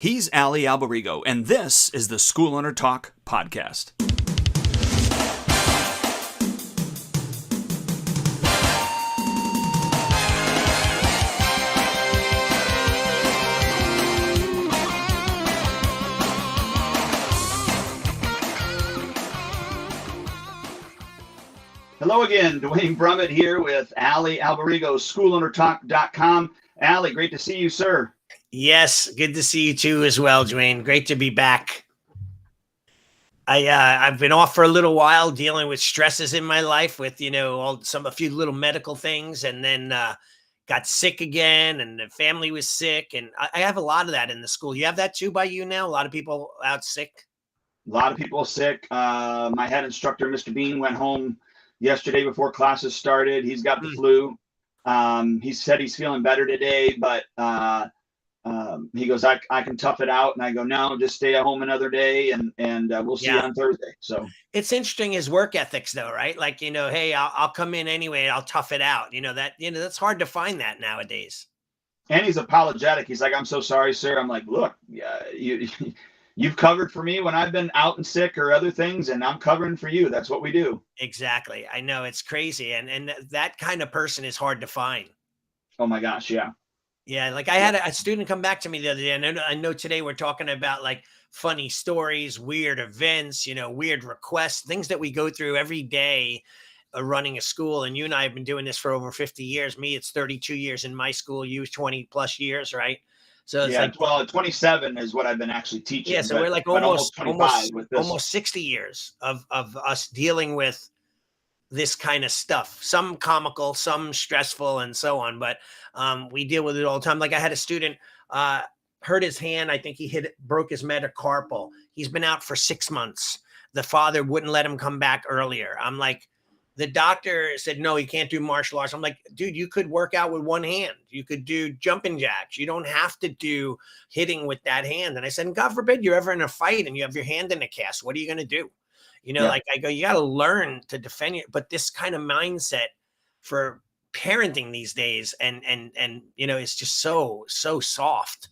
He's Allie Alberigo, and this is the School Owner Talk podcast. Hello again, Duane Brummett here with Allie Alberigo, SchoolOwnerTalk.com. Allie, great to see you, sir. Yes, good to see you too as well, Duane. Great to be back. I've been off for a little while dealing with stresses in my life with, a few little medical things, and then got sick again, and the family was sick, and I have a lot of that in the school. You have that too by you now? A lot of people out sick? A lot of people sick. My head instructor, Mr. Bean, went home yesterday before classes started. He's got the flu. He said he's feeling better today, but he goes, I can tough it out. And I go, no, just stay at home another day, and we'll see you on Thursday. So it's interesting, his work ethics though, right? Like, hey, I'll come in anyway, and I'll tough it out. That's hard to find that nowadays. And he's apologetic. He's like, I'm so sorry, sir. I'm like, look, you've covered for me when I've been out and sick or other things, and I'm covering for you. That's what we do. Exactly. I know, it's crazy. And that kind of person is hard to find. Oh my gosh. Yeah. Yeah. Like I had a student come back to me the other day, and I know today we're talking about like funny stories, weird events, weird requests, things that we go through every day running a school. And you and I have been doing this for over 50 years. Me, it's 32 years in my school. You 20 plus years, right? So it's 27 is what I've been actually teaching. Yeah, so we're like almost 60 years of us dealing with this kind of stuff. Some comical, some stressful, and so on. But we deal with it all the time. Like I had a student hurt his hand. I think he broke his metacarpal. He's been out for 6 months. The father wouldn't let him come back earlier. I'm like, the doctor said, no, he can't do martial arts. I'm like, dude, you could work out with one hand. You could do jumping jacks. You don't have to do hitting with that hand. And I said, God forbid you're ever in a fight and you have your hand in a cast. What are you going to do? Like I go, you got to learn to defend it. But this kind of mindset for parenting these days and it's just so soft.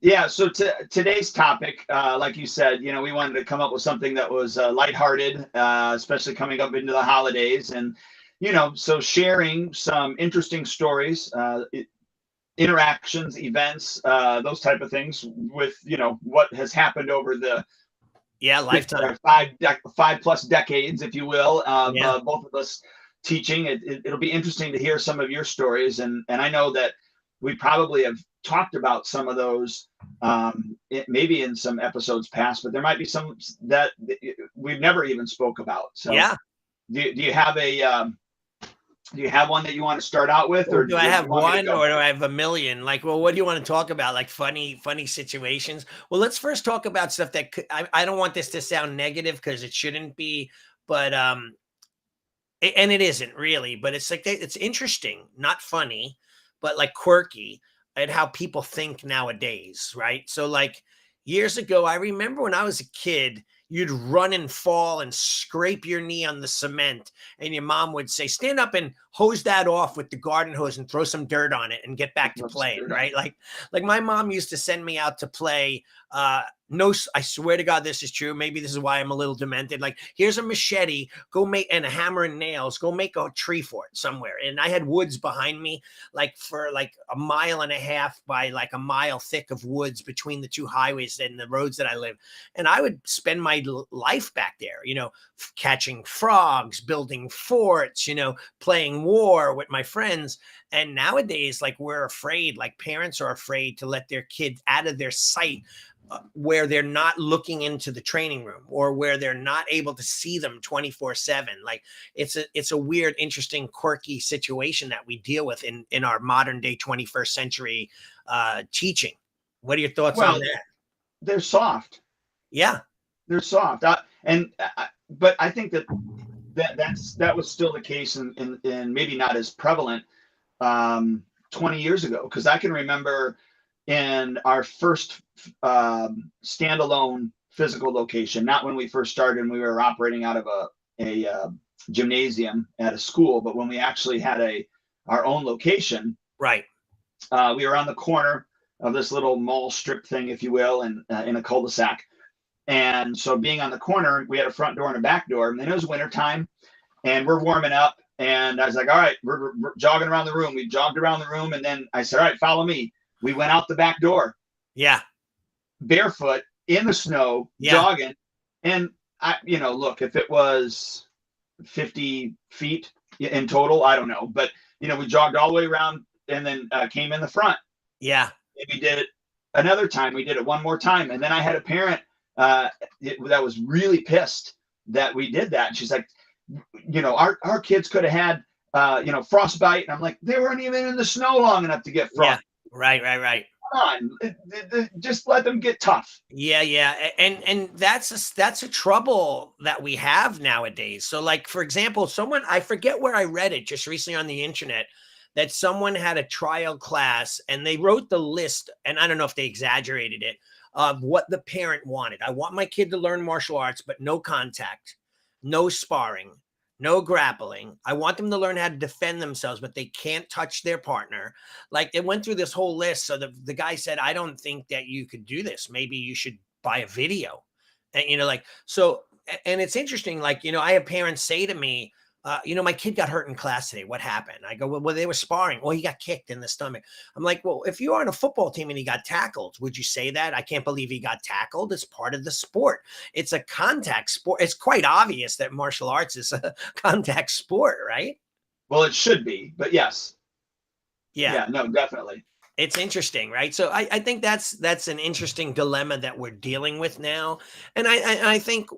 Yeah. So today's topic, like you said, we wanted to come up with something that was lighthearted, especially coming up into the holidays. And, so sharing some interesting stories, interactions, events, those type of things with, what has happened over the lifetime, 5+ decades, if you will, both of us teaching. It'll be interesting to hear some of your stories. And I know that we probably have talked about some of those maybe in some episodes past, but there might be some that we've never even spoke about. So do you have one that you want to start out with, or do I have one, or do I have a million? Like, well, what do you want to talk about? Like funny situations? Well, let's first talk about stuff that I don't want this to sound negative, because it shouldn't be, but and it isn't really, but it's like, it's interesting, not funny, but like quirky at how people think nowadays, right? So like years ago, I remember when I was a kid, you'd run and fall and scrape your knee on the cement, and your mom would say, stand up and hose that off with the garden hose and throw some dirt on it and get back to playing, right? Like my mom used to send me out to play. No, I swear to God, this is true. Maybe this is why I'm a little demented. Like, here's a machete, and a hammer and nails, go make a tree fort somewhere. And I had woods behind me, like for like 1.5 miles by like a mile thick of woods between the two highways and the roads that I live. And I would spend my life back there, catching frogs, building forts, playing war with my friends. And nowadays, like, we're afraid, like parents are afraid to let their kids out of their sight, where they're not looking into the training room, or where they're not able to see them 24/7. Like it's a weird, interesting, quirky situation that we deal with in our modern day 21st century teaching. What are your thoughts on that? They're soft. Yeah, they're soft. But I think that was still the case, in maybe not as prevalent 20 years ago. Because I can remember in our first standalone physical location, not when we first started and we were operating out of a gymnasium at a school, but when we actually had our own location. Right. We were on the corner of this little mall strip thing, if you will, and in a cul-de-sac. And so being on the corner, we had a front door and a back door, and it was wintertime, and we're warming up. And I was like, all right, we're jogging around the room. We jogged around the room, and then I said, all right, follow me. We went out the back door. Yeah. Barefoot in the snow, jogging. And look, if it was 50 feet in total, I don't know. But, we jogged all the way around and then came in the front. Yeah. And we did it another time. We did it one more time. And then I had a parent that was really pissed that we did that. And she's like, our kids could have had, frostbite. And I'm like, they weren't even in the snow long enough to get frost. Yeah. Right. Come on, just let them get tough. Yeah. And that's a trouble that we have nowadays. So like, for example, I forget where I read it just recently on the internet, that someone had a trial class and they wrote the list, and I don't know if they exaggerated it, of what the parent wanted. I want my kid to learn martial arts, but no contact, no sparring, no grappling. I want them to learn how to defend themselves, but they can't touch their partner. Like, they went through this whole list. So the guy said, I don't think that you could do this. Maybe you should buy a video. And, and it's interesting. Like, I have parents say to me, my kid got hurt in class today. What happened? I go, well, they were sparring. Well, he got kicked in the stomach. I'm like, well, if you are on a football team and he got tackled, would you say that? I can't believe he got tackled. It's part of the sport. It's a contact sport. It's quite obvious that martial arts is a contact sport, right? Well, it should be, but yes. Yeah, no, definitely. It's interesting, right? So I think that's an interesting dilemma that we're dealing with now. And I think,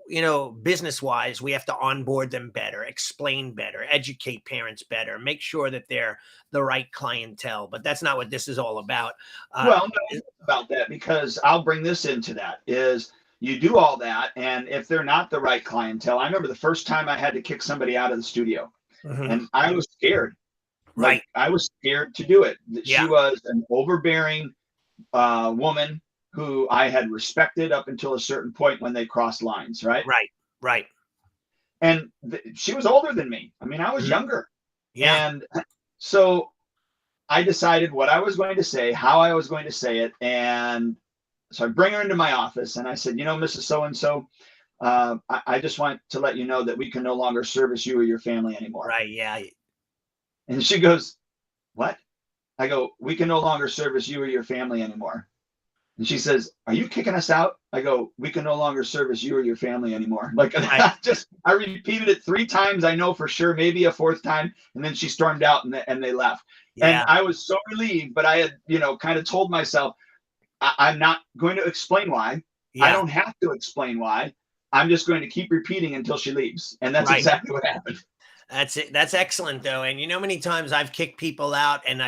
business wise, we have to onboard them better, explain better, educate parents better, make sure that they're the right clientele. But that's not what this is all about. Well, no, it's about that, because I'll bring this into that is you do all that. And if they're not the right clientele, I remember the first time I had to kick somebody out of the studio, and I was scared. Right. I was scared to do it. Yeah. She was an overbearing woman who I had respected up until a certain point when they crossed lines. Right. Right. And she was older than me. I mean, I was younger. Yeah. And so I decided what I was going to say, how I was going to say it. And so I bring her into my office and I said, Mrs. So-and-so, I just want to let you know that we can no longer service you or your family anymore. Right. Yeah. And she goes, what? I go, we can no longer service you or your family anymore. And she says, are you kicking us out? I go, we can no longer service you or your family anymore. Like, I repeated it 3 times. I know for sure, maybe a 4th time. And then she stormed out and they left. Yeah. And I was so relieved, but I had, kind of told myself, I'm not going to explain why. Yeah. I don't have to explain why. I'm just going to keep repeating until she leaves. And that's exactly what happened. That's it. That's excellent though. And many times I've kicked people out and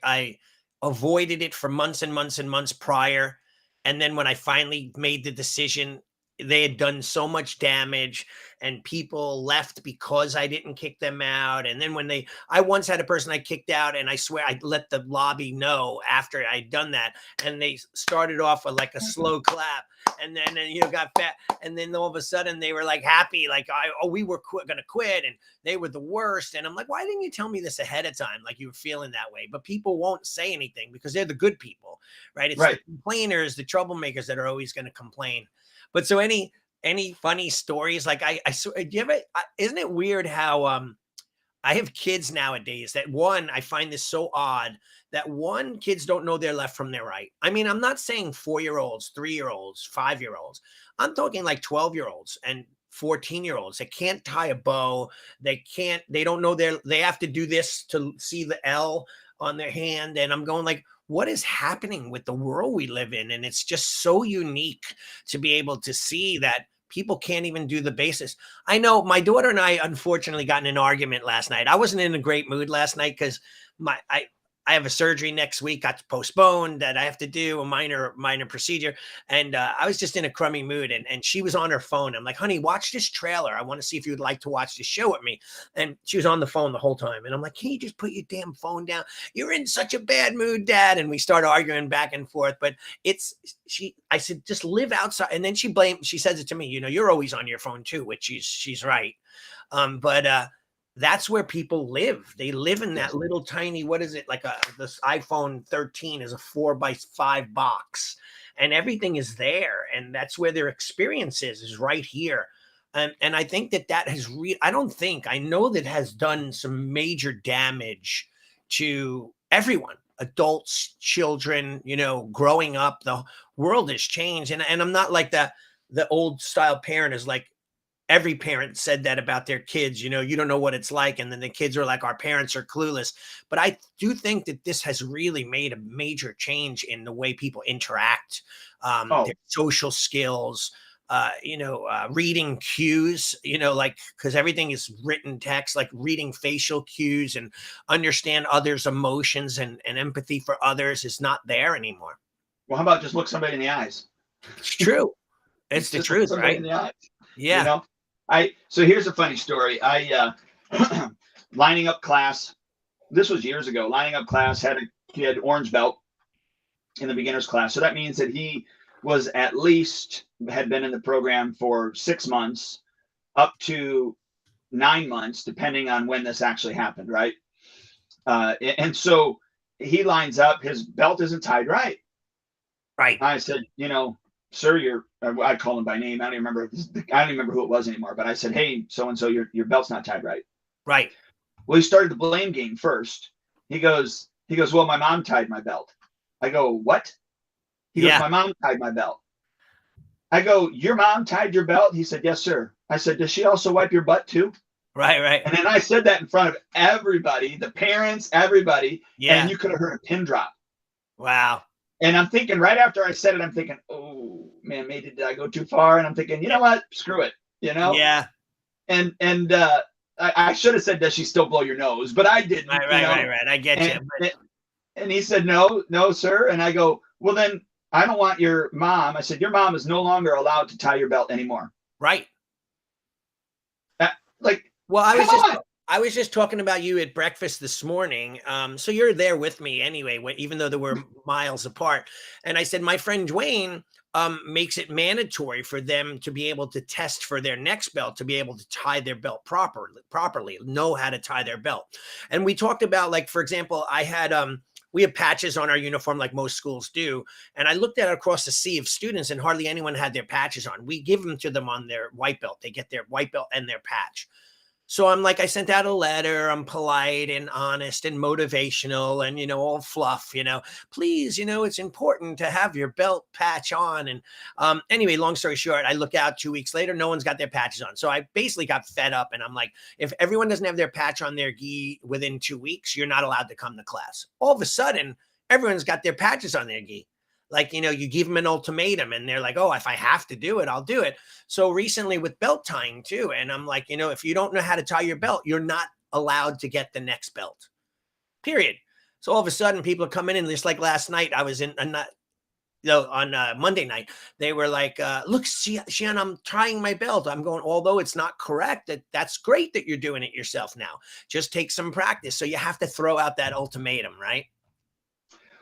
I avoided it for months and months and months prior. And then when I finally made the decision, they had done so much damage and people left because I didn't kick them out. And then I once had a person I kicked out, and I swear I let the lobby know after I'd done that. And they started off with like a slow clap, and then got fat. And then all of a sudden they were like happy, like, we were going to quit, and they were the worst. And I'm like, why didn't you tell me this ahead of time? Like, you were feeling that way. But people won't say anything because they're the good people, right? It's the complainers, the troublemakers that are always going to complain. But so any funny stories? Like, isn't it weird how I have kids nowadays that I find this so odd that kids don't know their left from their right. I mean, I'm not saying 4-year-olds, 3-year-olds, 5-year-olds. I'm talking like 12-year-olds and 14-year-olds. They can't tie a bow. They don't know they have to do this to see the L on their hand. And I'm going like, what is happening with the world we live in? And it's just so unique to be able to see that people can't even do the basics. I know my daughter and I unfortunately got in an argument last night. I wasn't in a great mood last night because I have a surgery next week, got postponed, that I have to do a minor procedure. And I was just in a crummy mood, and she was on her phone. I'm like, honey, watch this trailer. I want to see if you'd like to watch this show with me. And she was on the phone the whole time. And I'm like, can you just put your damn phone down? You're in such a bad mood, Dad. And we start arguing back and forth. But I said, just live outside. And then she says it to me, you're always on your phone too, which she's right. But that's where people live. They live in that little tiny, what is it? Like this iPhone 13 is a 4x5 box, and everything is there. And that's where their experience is right here. And I think that has I know that has done some major damage to everyone, adults, children, growing up. The world has changed. And I'm not like the old style parent is like, every parent said that about their kids, you don't know what it's like. And then the kids are like, our parents are clueless. But I do think that this has really made a major change in the way people interact, their social skills, reading cues, like, because everything is written text, like reading facial cues and understand others' emotions and empathy for others is not there anymore. Well, how about just look somebody in the eyes? It's true. It's the truth, right? In the eyes. Yeah. So here's a funny story. I lining up class. This was years ago. Lining up class, he had orange belt in the beginner's class. So that means that he was had been in the program for 6 months up to 9 months, depending on when this actually happened, right? And so he lines up, his belt isn't tied right. Right. I said, sir, I'd call him by name. I don't even remember who it was anymore. But I said, hey, so-and-so, your belt's not tied right. Right. Well, he started the blame game first. He goes, well, my mom tied my belt. I go, what? He goes, my mom tied my belt. I go, your mom tied your belt? He said, yes, sir. I said, does she also wipe your butt too? Right. And then I said that in front of everybody, the parents, everybody. Yeah. And you could have heard a pin drop. Wow. And I'm thinking, right after I said it, I'm thinking, oh man, maybe did I go too far? And I'm thinking, you know what? Screw it. Yeah. And I should have said, does she still blow your nose? But I didn't. Right. I get you. And he said, no, sir. And I go, well, then I don't want your mom. I said, your mom is no longer allowed to tie your belt anymore. Right. Well, I was just talking about you at breakfast this morning. So you're there with me anyway, even though there were miles apart. And I said, my friend Duane makes it mandatory for them to be able to test for their next belt, to be able to tie their belt properly, know how to tie their belt. And we talked about, like, for example, we have patches on our uniform like most schools do. And I looked at across the sea of students and hardly anyone had their patches on. We give them to them on their white belt. They get their white belt and their patch. So I'm like, I sent out a letter. I'm polite and honest and motivational and, all fluff, please, it's important to have your belt patch on. And anyway, long story short, I look out 2 weeks later, no one's got their patches on. So I basically got fed up and I'm like, if everyone doesn't have their patch on their gi within 2 weeks, you're not allowed to come to class. All of a sudden, everyone's got their patches on their gi. Like, you give them an ultimatum and they're like, oh, if I have to do it, I'll do it. So recently with belt tying too. And I'm like, if you don't know how to tie your belt, you're not allowed to get the next belt, period. So all of a sudden people are coming in, just like last night, I was on Monday night, they were like, look, Sean, I'm tying my belt. I'm going, although it's not correct, that's great that you're doing it yourself now. Just take some practice. So you have to throw out that ultimatum, right?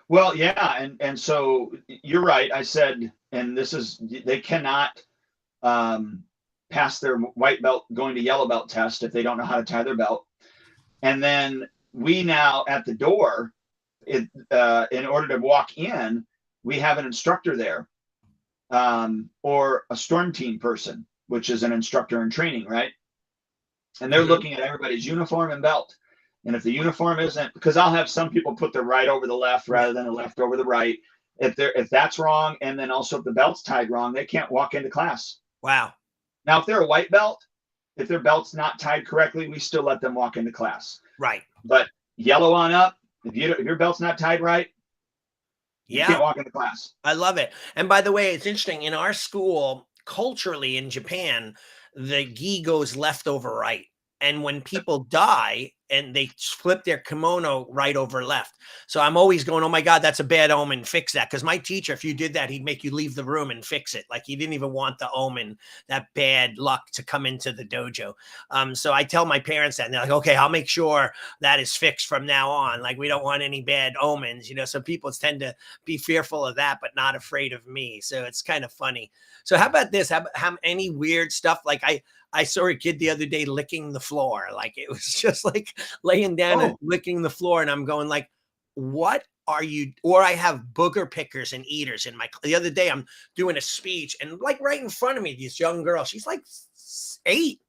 Well, yeah, and so you're right. I said, and they cannot pass their white belt going to yellow belt test if they don't know how to tie their belt. And then we now at the door, in order to walk in, we have an instructor there, or a storm team person, which is an instructor in training, right? And they're looking at everybody's uniform and belt. And if the uniform isn't, because I'll have some people put the right over the left rather than the left over the right. If that's wrong, and then also if the belt's tied wrong, they can't walk into class. Wow. Now, if they're a white belt, if their belt's not tied correctly, we still let them walk into class. Right. But yellow on up, if your belt's not tied right, you can't walk into class. I love it. And by the way, it's interesting. In our school, culturally in Japan, the gi goes left over right. And when people die and they flip their kimono right over left. So I'm always going, oh my God, that's a bad omen. Fix that. Because my teacher, if you did that, he'd make you leave the room and fix it. Like he didn't even want the omen, that bad luck to come into the dojo. So I tell my parents that and they're like, okay, I'll make sure that is fixed from now on. Like we don't want any bad omens, so people tend to be fearful of that, but not afraid of me. So it's kind of funny. So how about this? Have any weird stuff? Like I I saw a kid the other day licking the floor. Like it was just like laying down and licking the floor. And I'm going like, what are you? Or I have booger pickers and eaters in my, the other day I'm doing a speech and like right in front of me, this young girl, she's like 8,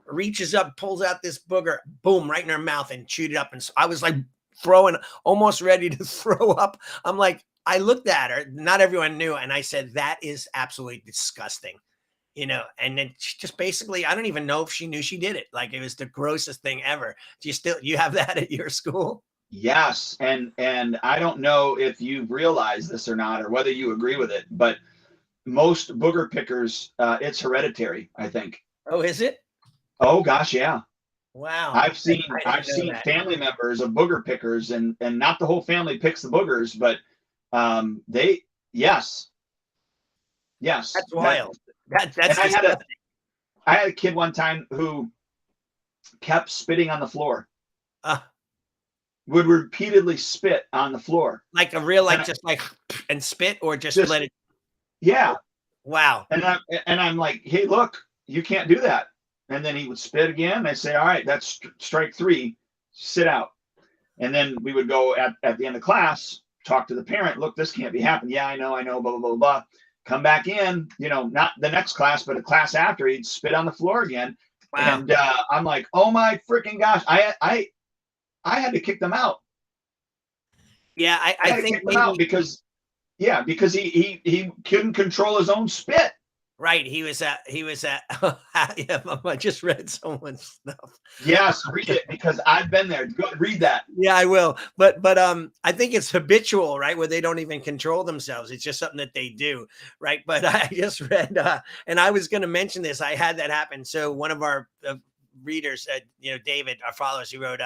reaches up, pulls out this booger, boom, right in her mouth and chewed it up. And so I was like almost ready to throw up. I'm like, I looked at her, not everyone knew. And I said, that is absolutely disgusting, and then she just basically, I don't even know if she knew she did it. Like it was the grossest thing ever. Do you have that at your school? Yes. And I don't know if you've realized this or not, or whether you agree with it, but most booger pickers, it's hereditary, I think. Oh, is it? Oh gosh, yeah. Wow. I've seen family members of booger pickers, and not the whole family picks the boogers, but yes. That's wild. That's I had a kid one time who kept spitting on the floor. Would repeatedly spit on the floor. Like a real, like just like and spit, or just let it. Yeah. Wow. And I'm like, hey, look, you can't do that. And then he would spit again. I say, all right, that's strike 3, sit out. And then we would go at the end of class, talk to the parent, look, this can't be happening. Yeah, I know, blah, blah, blah, blah. Come back in, not the next class, but a class after, he'd spit on the floor again. Wow. And I'm like, oh my freaking gosh. I had to kick them out. Yeah, I think kick them out because he couldn't control his own spit. Right. He was at yeah, I just read someone's stuff. Yes, read it, because I've been there. Go read that. Yeah, I will. But I think it's habitual, right? Where they don't even control themselves. It's just something that they do. Right. But I just read, and I was going to mention this. I had that happen. So one of our readers, David, our followers, he wrote,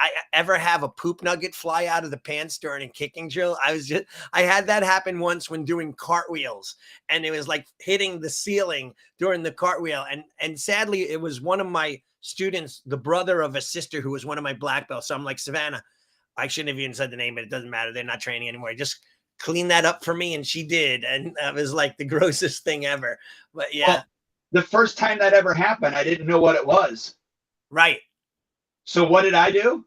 I ever have a poop nugget fly out of the pants during a kicking drill? I had that happen once when doing cartwheels, and it was like hitting the ceiling during the cartwheel. And sadly, it was one of my students, the brother of a sister who was one of my black belts. So I'm like, Savannah, I shouldn't have even said the name, but it doesn't matter. They're not training anymore. Just clean that up for me. And she did. And that was like the grossest thing ever. But yeah. Well, the first time that ever happened, I didn't know what it was. Right. So what did I do?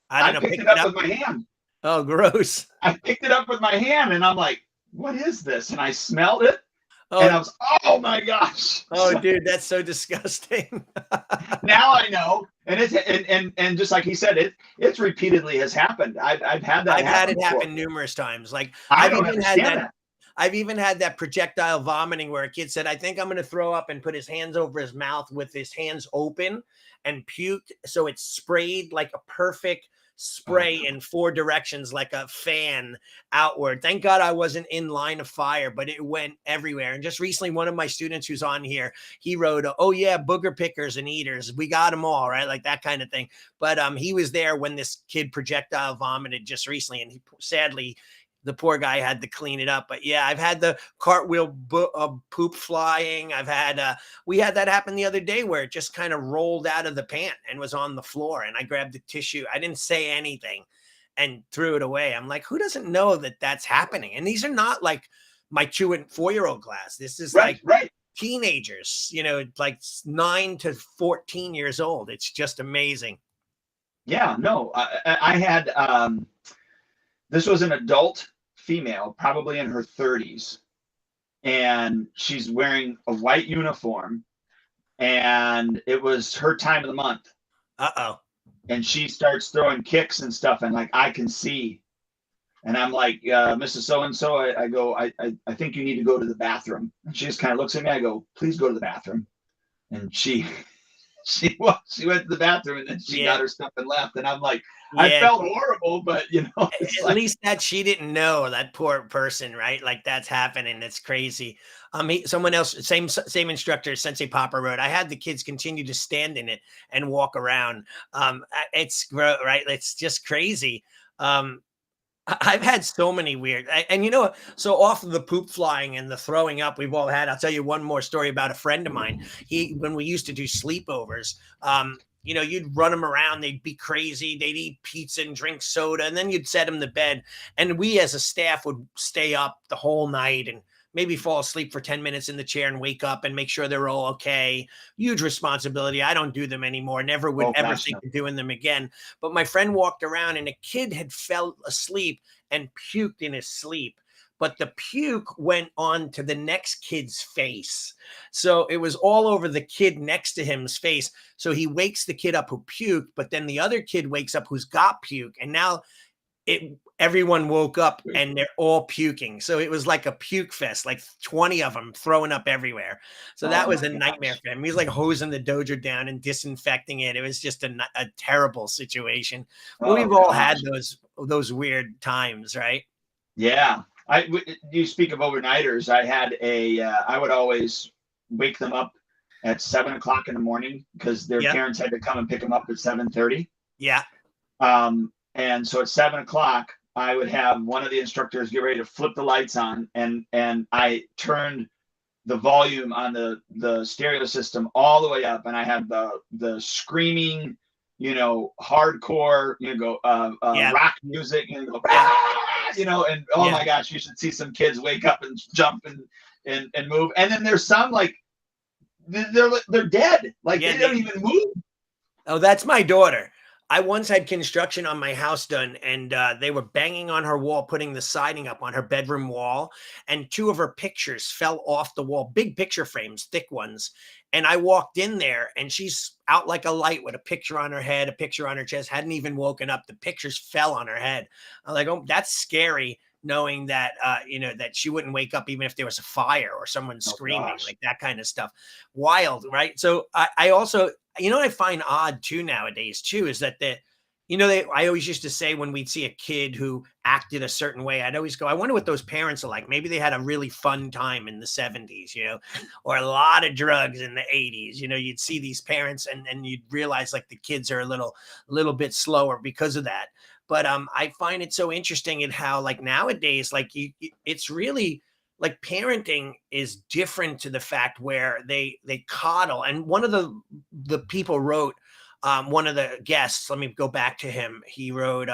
I picked it up with my hand. Oh, gross. I picked it up with my hand, and I'm like, what is this? And I smelled it, and I was, oh my gosh. Oh, dude, that's so disgusting. Now I know. And it's and just like he said, it's repeatedly has happened. I've had that. I've had it happen numerous times. Like I've even had that. I've even had that projectile vomiting where a kid said, I think I'm going to throw up, and put his hands over his mouth with his hands open and puked. So it's sprayed like a perfect spray in 4 directions, like a fan outward. Thank God I wasn't in line of fire, but it went everywhere. And just recently, one of my students who's on here, he wrote, oh yeah, booger pickers and eaters, we got them all, right? Like that kind of thing. But he was there when this kid projectile vomited just recently, and sadly, the poor guy had to clean it up. But yeah, I've had the cartwheel poop flying. I've had, we had that happen the other day where it just kind of rolled out of the pant and was on the floor. And I grabbed the tissue. I didn't say anything and threw it away. I'm like, who doesn't know that that's happening? And these are not like my 2 and 4-year-old class. This is like teenagers, like 9 to 14 years old. It's just amazing. Yeah, no, I had, this was an adult female, probably in her 30s, and she's wearing a white uniform, and it was her time of the month. And she starts throwing kicks and stuff, and like I can see, and I'm like, Mrs. So-and-so, I go, I think you need to go to the bathroom. And she just kind of looks at me. I go, please go to the bathroom. And she went to the bathroom, and then she got her stuff and left. And I'm like, I felt horrible, but at least that she didn't know, that poor person, right? Like that's happening. It's crazy. Someone else, same instructor, Sensei Papa wrote, I had the kids continue to stand in it and walk around. It's right. It's just crazy. I've had so many weird, and so off of the poop flying and the throwing up we've all had, I'll tell you one more story about a friend of mine. When we used to do sleepovers, you'd run them around, they'd be crazy, they'd eat pizza and drink soda, and then you'd set them to bed. And we as a staff would stay up the whole night and maybe fall asleep for 10 minutes in the chair and wake up and make sure they're all okay. Huge responsibility. I don't do them anymore. Never would ever Gosh, think no. of doing them again. But my friend walked around and a kid had fell asleep and puked in his sleep. But the puke went on to the next kid's face. So it was all over the kid next to him's face. So he wakes the kid up who puked, but then the other kid wakes up who's got puke. And now everyone woke up and they're all puking. So it was like a puke fest, like 20 of them throwing up everywhere. So that was a nightmare for him. He was like hosing the dojo down and disinfecting it. It was just a terrible situation. But we've all had those weird times, right? Yeah. You speak of overnighters. I would always wake them up at 7:00 in the morning because their parents had to come and pick them up at 7:30. Yeah. And so at 7:00, I would have one of the instructors get ready to flip the lights on, and I turned the volume on the stereo system all the way up, and I had the screaming, hardcore, rock music, and go, and my gosh, you should see some kids wake up and jump and move. And then there's some like they're dead, like they don't even move. Oh, that's my daughter. I once had construction on my house done, and they were banging on her wall, putting the siding up on her bedroom wall, and 2 of her pictures fell off the wall, big picture frames, thick ones. And I walked in there, and she's out like a light with a picture on her head, a picture on her chest, hadn't even woken up. The pictures fell on her head. I'm like, oh, that's scary, knowing that, that she wouldn't wake up even if there was a fire or someone screaming, like that kind of stuff. Wild, right? So I also, I find odd too nowadays too, is that I always used to say when we'd see a kid who acted a certain way, I'd always go, I wonder what those parents are like. Maybe they had a really fun time in the 70s, or a lot of drugs in the 80s. You'd see these parents and you'd realize like the kids are a little bit slower because of that. But I find it so interesting in how like nowadays, like it's really like parenting is different to the fact where they coddle. And one of the people wrote, one of the guests, let me go back to him. He wrote,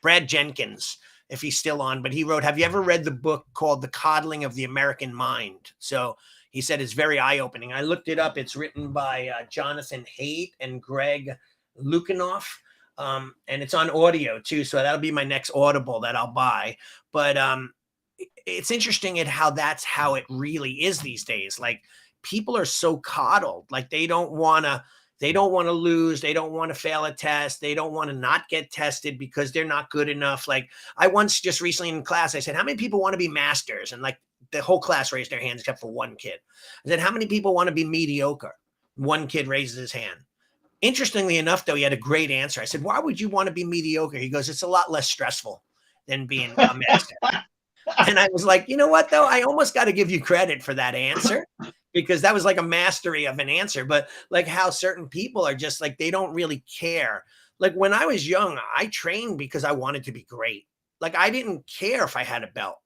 Brad Jenkins, if he's still on, but he wrote, have you ever read the book called The Coddling of the American Mind? So he said it's very eye-opening. I looked it up. It's written by Jonathan Haidt and Greg Lukianoff. And it's on audio too. So that'll be my next Audible that I'll buy. But it's interesting at how that's how it really is these days. Like people are so coddled, like they don't want to lose. They don't want to fail a test. They don't want to not get tested because they're not good enough. Like I once just recently in class, I said, how many people want to be masters? And like the whole class raised their hands except for one kid. I said, how many people want to be mediocre? One kid raises his hand. Interestingly enough, though, he had a great answer. I said, why would you want to be mediocre? He goes, it's a lot less stressful than being a master. And I was like, you know what, though? I almost got to give you credit for that answer because that was like a mastery of an answer. But like how certain people are just like, they don't really care. Like when I was young, I trained because I wanted to be great. Like I didn't care if I had a belt.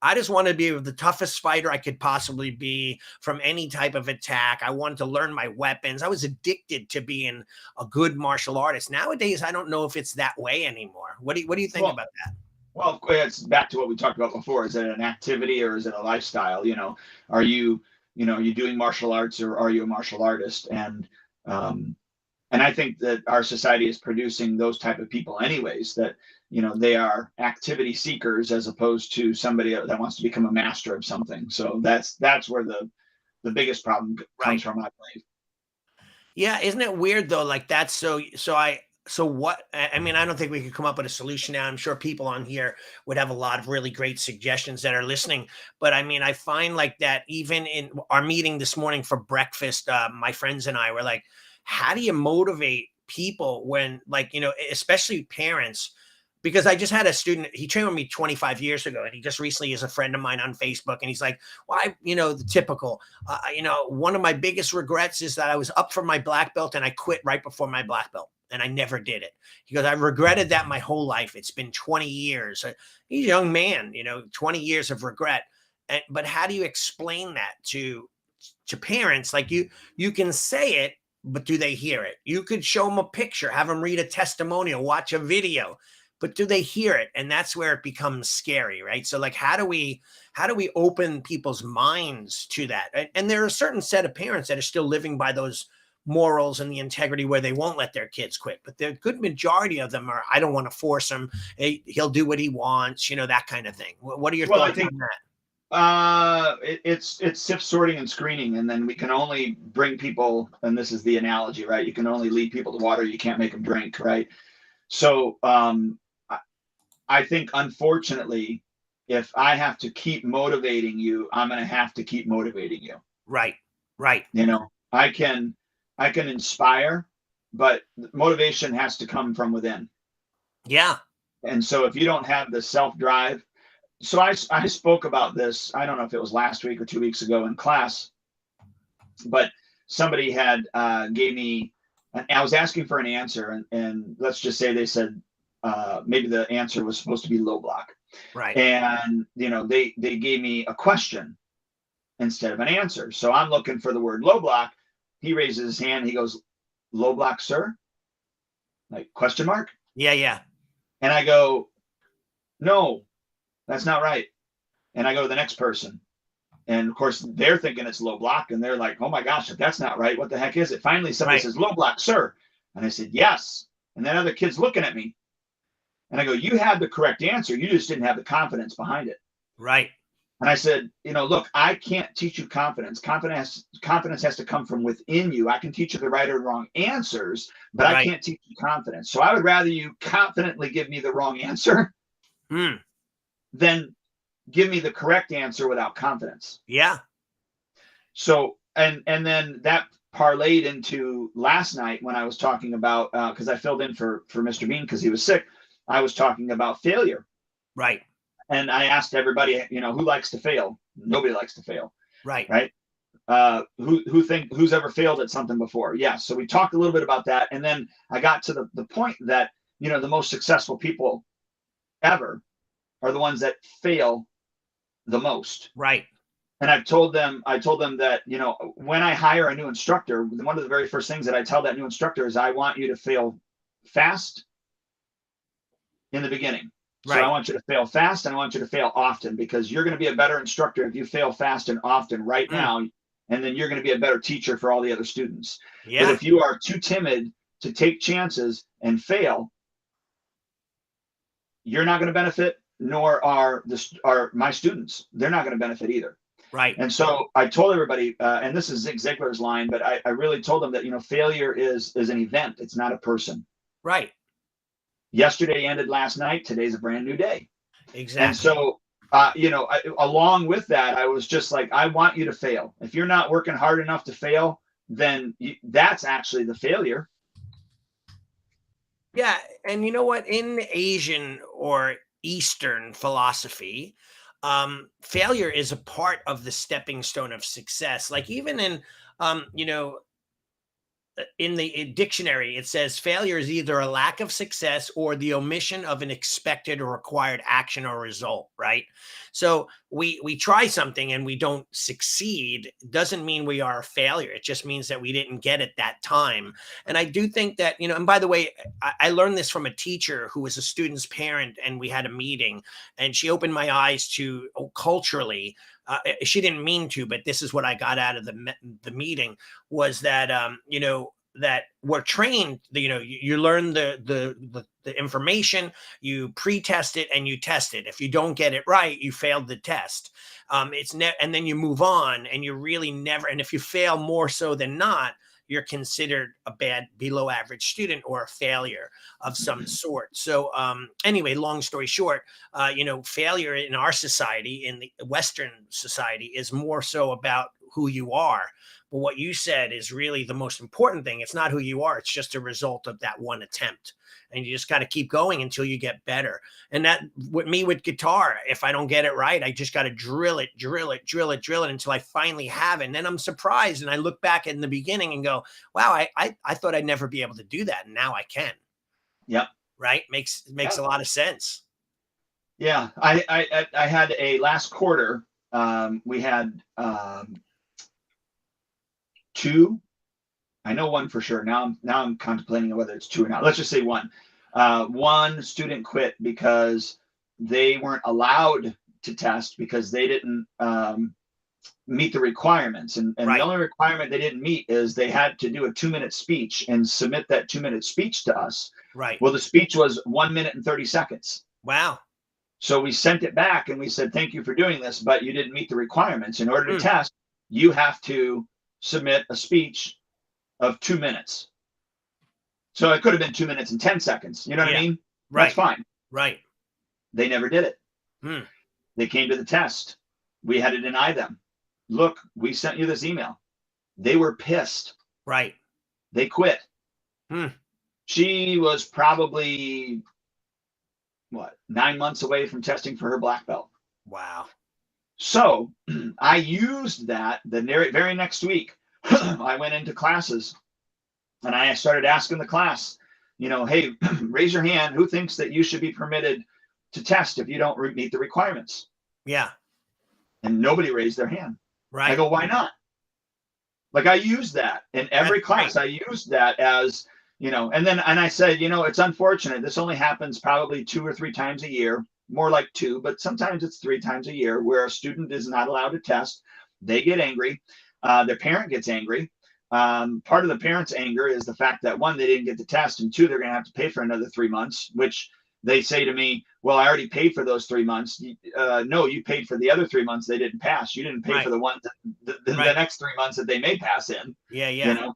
I just wanted to be the toughest fighter I could possibly be from any type of attack. I wanted to learn my weapons. I was addicted to being a good martial artist. Nowadays, I don't know if it's that way anymore. What do you think about that? Well, it's back to what we talked about before. Is it an activity or is it a lifestyle? Are you doing martial arts or are you a martial artist? And I think that our society is producing those type of people anyways, that, they are activity seekers as opposed to somebody that wants to become a master of something. So that's where the biggest problem comes from, I believe. Yeah. Isn't it weird though? Like that's so what, I mean, I don't think we could come up with a solution now. I'm sure people on here would have a lot of really great suggestions that are listening. But I mean, I find like that even in our meeting this morning for breakfast, my friends and I were like, how do you motivate people when like, especially parents, because I just had a student, he trained with me 25 years ago, and he just recently is a friend of mine on Facebook. And he's like, well, the typical, one of my biggest regrets is that I was up for my black belt and I quit right before my black belt. And I never did it. He goes, I regretted that my whole life. It's been 20 years. He's a young man, 20 years of regret. But how do you explain that to parents? Like you can say it, but do they hear it? You could show them a picture, have them read a testimonial, watch a video. but do they hear it? And that's where it becomes scary, right? So like, how do we open people's minds to that? And there are a certain set of parents that are still living by those morals and the integrity where they won't let their kids quit, but the good majority of them are, I don't want to force him. He'll do what he wants, that kind of thing. What are your thoughts on that? It's sift sorting and screening, and then we can only bring people, and this is the analogy, right? You can only lead people to water, you can't make them drink, right? So I think, unfortunately, if I have to keep motivating you, I'm going to have to keep motivating you. Right. I can inspire, but motivation has to come from within. Yeah. And so if you don't have the self-drive, so I spoke about this, I don't know if it was last week or 2 weeks ago in class, but somebody had gave me, I was asking for an answer, and let's just say they said maybe the answer was supposed to be low block. Right. And, they gave me a question instead of an answer. So I'm looking for the word low block. He raises his hand. He goes, "Low block, sir?" Like, question mark? Yeah. And I go, "No, that's not right." And I go to the next person. And of course, they're thinking it's low block. And they're like, "Oh my gosh, if that's not right, what the heck is it?" Finally, somebody says, "Low block, sir." And I said, "Yes." And then other kids looking at me. And I go, "You had the correct answer. You just didn't have the confidence behind it." Right. And I said, look, I can't teach you confidence. Confidence has to come from within you. I can teach you the right or wrong answers, but I can't teach you confidence. So I would rather you confidently give me the wrong answer than give me the correct answer without confidence. Yeah. So, and then that parlayed into last night when I was talking about, because I filled in for Mr. Bean because he was sick. I was talking about failure. Right. And I asked everybody, who likes to fail? Nobody likes to fail. Right. Who's ever failed at something before? Yeah. So we talked a little bit about that. And then I got to the point that, the most successful people ever are the ones that fail the most. Right. And I told them that, when I hire a new instructor, one of the very first things that I tell that new instructor is, I want you to fail fast in the beginning. So I want you to fail fast, and I want you to fail often, because you're going to be a better instructor if you fail fast and often right now, and then you're going to be a better teacher for all the other students. Yeah. But if you are too timid to take chances and fail, you're not going to benefit, nor are my students. They're not going to benefit either. Right. And so I told everybody, and this is Zig Ziglar's line, but I really told them that, failure is an event. It's not a person. Right. Yesterday ended last night. Today's a brand new day. Exactly. And so, along with that, I was just like, I want you to fail. If you're not working hard enough to fail, then that's actually the failure. Yeah. And you know what? In Asian or Eastern philosophy, failure is a part of the stepping stone of success. Like even in the dictionary, it says failure is either a lack of success or the omission of an expected or required action or result, right? So we try something and we don't succeed doesn't mean we are a failure. It just means that we didn't get it that time. And I do think that, and by the way, I learned this from a teacher who was a student's parent, and we had a meeting, and she opened my eyes to culturally, she didn't mean to, but this is what I got out of the meeting, was that, that we're trained, you learn the information, you pre-test it, and you test it. If you don't get it right, you failed the test. And then you move on, and you really never, and if you fail more so than not, you're considered a bad, below average student or a failure of some sort. So anyway, long story short, failure in our society, in the Western society, is more so about who you are. But what you said is really the most important thing. It's not who you are. It's just a result of that one attempt. And you just got to keep going until you get better. And that with guitar, if I don't get it right, I just got to drill it until I finally have it. And then I'm surprised. And I look back in the beginning and go, wow, I thought I'd never be able to do that. And now I can. Yep. Right. Makes a lot of sense. Yeah. I had a last quarter. We had two. I know one for sure. Now I'm contemplating whether it's two or not. Let's just say one. One student quit because they weren't allowed to test because they didn't meet the requirements. And the Right. only requirement they didn't meet is they had to do a 2-minute speech and submit that 2-minute speech to us. Right. Well, the speech was 1 minute and 30 seconds. Wow. So we sent it back and we said, thank you for doing this, but you didn't meet the requirements. In order to test, you have to submit a speech of 2 minutes. So it could have been 2 minutes and 10 seconds. You know what I mean? Right. That's fine. Right. They never did it. They came to the test. We had to deny them. Look, we sent you this email. They were pissed. Right. They quit. She was probably 9 months away from testing for her black belt. Wow. So I used that the very next week. I went into classes and I started asking the class, hey, raise your hand. Who thinks that you should be permitted to test if you don't meet the requirements? Yeah. And nobody raised their hand. Right. I go, why not? Like I used that in every class. I used that as, and I said, it's unfortunate. This only happens probably 2 or 3 times a year, more like 2, but sometimes it's 3 times a year where a student is not allowed to test. They get angry. Their parent gets angry. Part of the parent's anger is the fact that 1, they didn't get the test, and 2, they're going to have to pay for another 3 months, which they say to me, well, I already paid for those 3 months. No, you paid for the other 3 months they didn't pass. You didn't pay for the ones the next 3 months that they may pass in. Yeah. Yeah.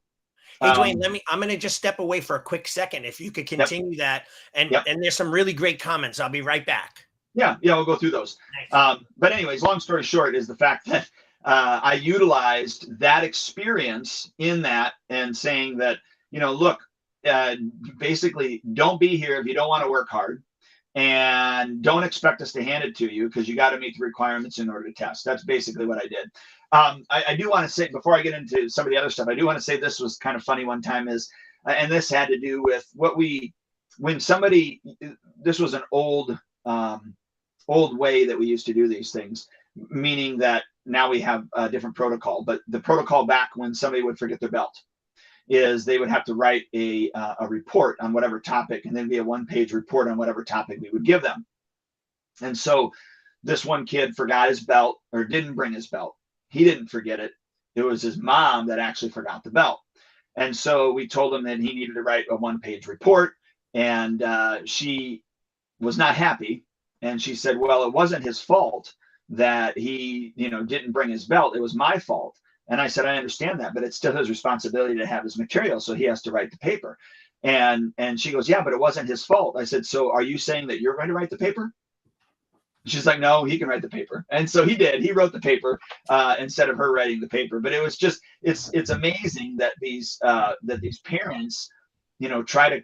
Hey, Duane, I'm going to just step away for a quick second. If you could continue that. And there's some really great comments. I'll be right back. Yeah. We'll go through those. But anyways, long story short is the fact that I utilized that experience in that and saying that, look, basically don't be here if you don't want to work hard, and don't expect us to hand it to you because you got to meet the requirements in order to test. That's basically what I did. I do want to say, before I get into some of the other stuff, I do want to say this was kind of funny one time is, and this had to do with this was an old way that we used to do these things, meaning that now we have a different protocol, but the protocol back when somebody would forget their belt is they would have to write a report on whatever topic, and then be a 1-page report on whatever topic we would give them. And so this one kid forgot his belt, or didn't bring his belt. He didn't forget it. It was his mom that actually forgot the belt. And so we told him that he needed to write a 1-page report, and she was not happy. And she said, well, it wasn't his fault that he, didn't bring his belt. It was my fault. And I said, I understand that, but it's still his responsibility to have his material. So he has to write the paper. And she goes, yeah, but it wasn't his fault. I said, so are you saying that you're going to write the paper? She's like, no, he can write the paper. And so he did. He wrote the paper instead of her writing the paper. But it was just, it's amazing that these parents, try to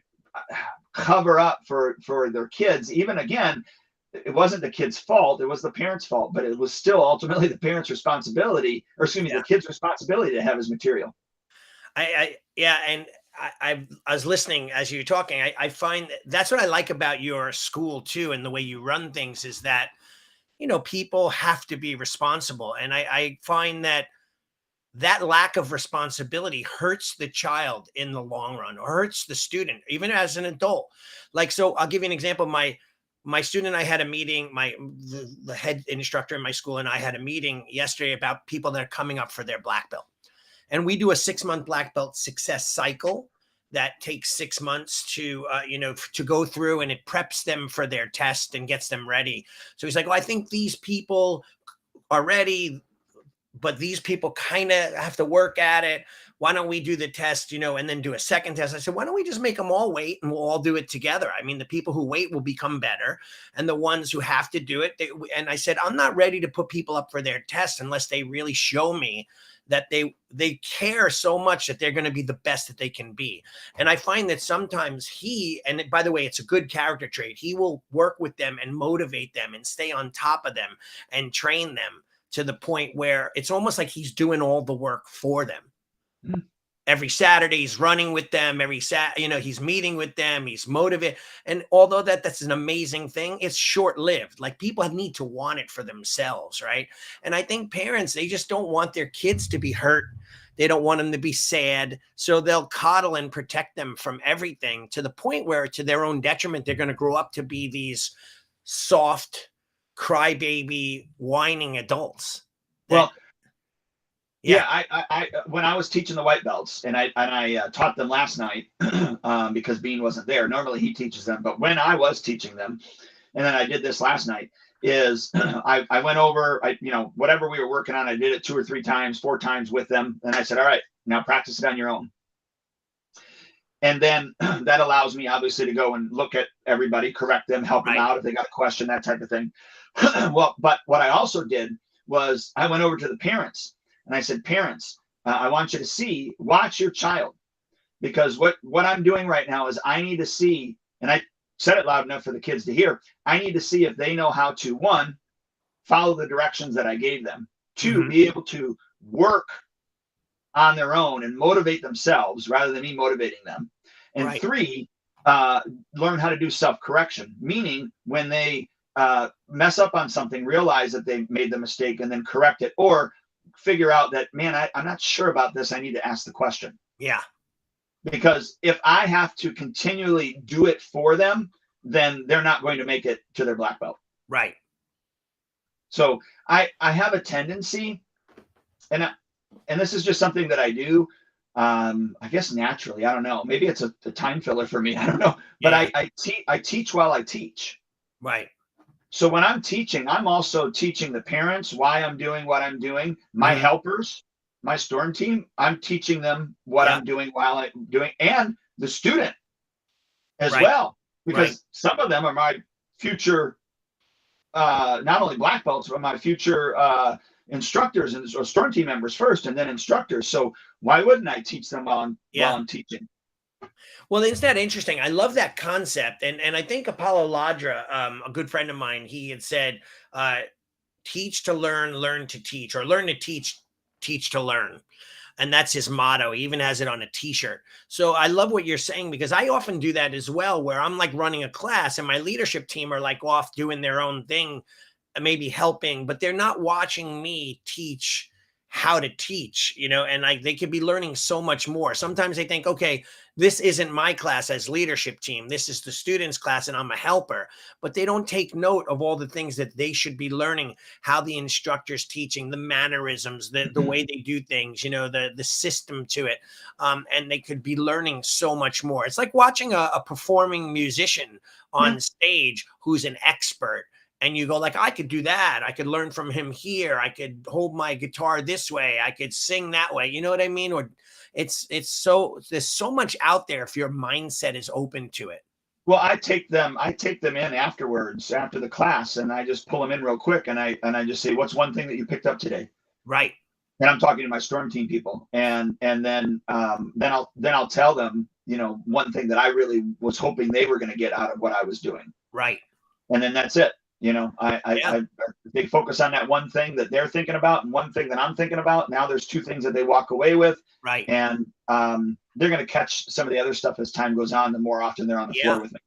cover up for their kids. Even again, it wasn't the kid's fault. It was the parent's fault, but it was still ultimately the parent's responsibility, or excuse me, the kid's responsibility to have his material. I was listening as you were talking. I find that's what I like about your school too, and the way you run things is that, people have to be responsible. And I find that lack of responsibility hurts the child in the long run, or hurts the student, even as an adult. Like, so I'll give you an example. My student and I had a meeting, the head instructor in my school and I had a meeting yesterday about people that are coming up for their black belt. And we do a 6-month black belt success cycle that takes 6 months to go through, and it preps them for their test and gets them ready. So he's like, well, I think these people are ready, but these people kind of have to work at it. Why don't we do the test, and then do a second test? I said, why don't we just make them all wait and we'll all do it together? I mean, the people who wait will become better, and the ones who have to do it. And I said, I'm not ready to put people up for their test unless they really show me that they care so much that they're going to be the best that they can be. And I find that sometimes and by the way, it's a good character trait. He will work with them and motivate them and stay on top of them and train them to the point where it's almost like he's doing all the work for them. Every Saturday he's running with them. He's meeting with them. He's motivated. And although that's an amazing thing, it's short-lived. Like, people need to want it for themselves, right? And I think parents, they just don't want their kids to be hurt. They don't want them to be sad. So they'll coddle and protect them from everything, to the point where, to their own detriment, they're going to grow up to be these soft, crybaby, whining adults. Well, yeah, I when I was teaching the white belts, and I taught them last night, because Bean wasn't there. Normally he teaches them, but when I was teaching them, and then I did this last night, is I went over, whatever we were working on, I did it 2 or 3 times, 4 times with them, and I said, all right, now practice it on your own. And then that allows me, obviously, to go and look at everybody, correct them, help them out if they got a question, that type of thing. Well, but what I also did was I went over to the parents and I said, parents, I want you to watch your child, because what I'm doing right now is I need to see, and I said it loud enough for the kids to hear, I need to see if they know how to, 1, follow the directions that I gave them, 2, be able to work on their own and motivate themselves rather than me motivating them, and 3, learn how to do self-correction, meaning when they mess up on something, realize that they made the mistake and then correct it, or figure out that, man, I'm not sure about this, I need to ask the question. Yeah. Because if I have to continually do it for them, then they're not going to make it to their black belt. Right. So I have a tendency, and this is just something that I do, I guess naturally, I don't know, maybe it's a time filler for me, I don't know, but I teach while I teach. Right. So when I'm teaching, I'm also teaching the parents why I'm doing what I'm doing, my helpers, my storm team, I'm teaching them what I'm doing while I'm doing, and the student as well, because some of them are my future, not only black belts, but my future instructors or storm team members first, and then instructors. So why wouldn't I teach them while I'm teaching? Well, isn't that interesting? I love that concept. And I think Apollo Ladra, a good friend of mine, he had said, teach to learn, learn to teach, or learn to teach, teach to learn. And that's his motto. He even has it on a t-shirt. So I love what you're saying, because I often do that as well, where I'm like running a class and my leadership team are like off doing their own thing, maybe helping, but they're not watching me teach how to teach, and they could be learning so much more. Sometimes they think, okay, this isn't my class as leadership team. This is the students' class and I'm a helper, but they don't take note of all the things that they should be learning, how the instructor's teaching, the mannerisms, the way they do things, the system to it. And they could be learning so much more. It's like watching a performing musician on stage who's an expert. And you go like, I could do that. I could learn from him here. I could hold my guitar this way. I could sing that way. You know what I mean? Or there's so much out there if your mindset is open to it. Well, I take them in afterwards, after the class, and I just pull them in real quick, and I just say, what's one thing that you picked up today? Right. And I'm talking to my storm team people, and then I'll tell them, one thing that I really was hoping they were going to get out of what I was doing. Right. And then that's it. They focus on that one thing that they're thinking about and one thing that I'm thinking about. Now there's 2 things that they walk away with. Right. And they're going to catch some of the other stuff as time goes on, the more often they're on the floor with me.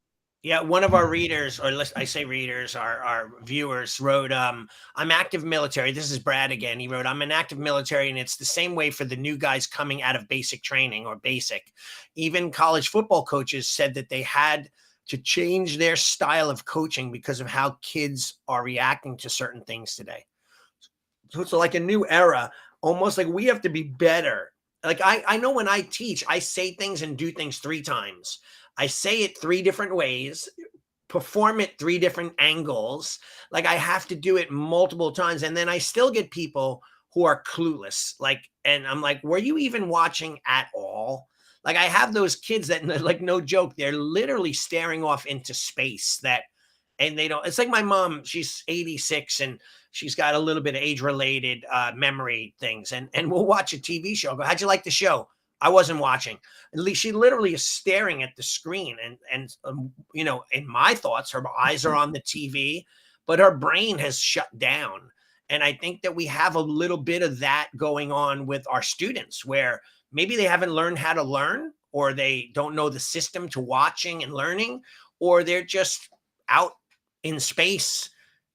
Yeah. One of our readers, or I say readers, our viewers wrote, I'm active military. This is Brad again. He wrote, I'm an active military, and it's the same way for the new guys coming out of basic training or basic. Even college football coaches said that they had to change their style of coaching because of how kids are reacting to certain things today. So it's like a new era, almost like we have to be better. Like I know when I teach, I say things and do things 3 times. I say it 3 different ways, perform it 3 different angles. Like I have to do it multiple times. And then I still get people who are clueless. And I'm like, were you even watching at all? Like I have those kids that, like, no joke, they're literally staring off into space and they don't, it's like my mom, she's 86 and she's got a little bit of age related memory things. And we'll watch a TV show. I go, how'd you like the show? I wasn't watching. At least she literally is staring at the screen. And in my thoughts, her eyes are on the TV, but her brain has shut down. And I think that we have a little bit of that going on with our students, where maybe they haven't learned how to learn, or they don't know the system to watching and learning, or they're just out in space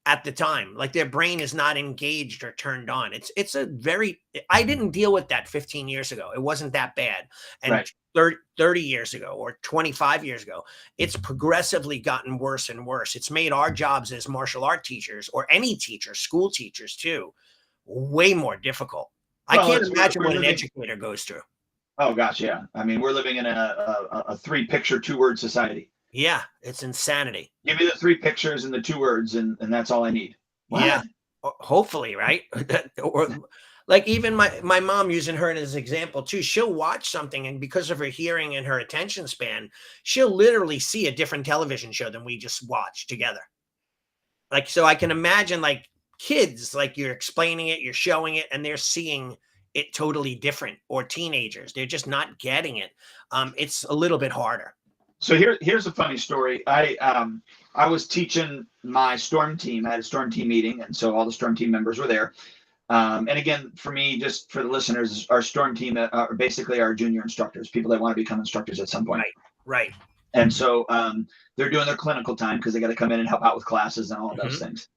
at the time. Like their brain is not engaged or turned on. It's a very, I didn't deal with that 15 years ago. It wasn't that bad. And Right. 30 years ago or 25 years ago, it's progressively gotten worse and worse. It's made our jobs as martial art teachers or any teacher, school teachers too, way more difficult. I Well, can't it's imagine we're what an living. educator goes through. Oh gosh, yeah. I mean, we're living in a 3-picture, 2-word society. Yeah, it's insanity. Give me the 3 pictures and the 2 words, and that's all I need. What? Yeah, hopefully, right? Or like even my mom, using her as an example too, she'll watch something and because of her hearing and her attention span, she'll literally see a different television show than we just watched together. Like, so I can imagine like kids, like you're explaining it, you're showing it, and they're seeing it totally different, or teenagers, they're just not getting it. It's a little bit harder. So here's a funny story. I was teaching my storm team. I had a storm team meeting, and so all the storm team members were there. And again, for me, just for the listeners, our storm team are basically our junior instructors, people that want to become instructors at some point. Right. And so they're doing their clinical time because they got to come in and help out with classes and all of those things.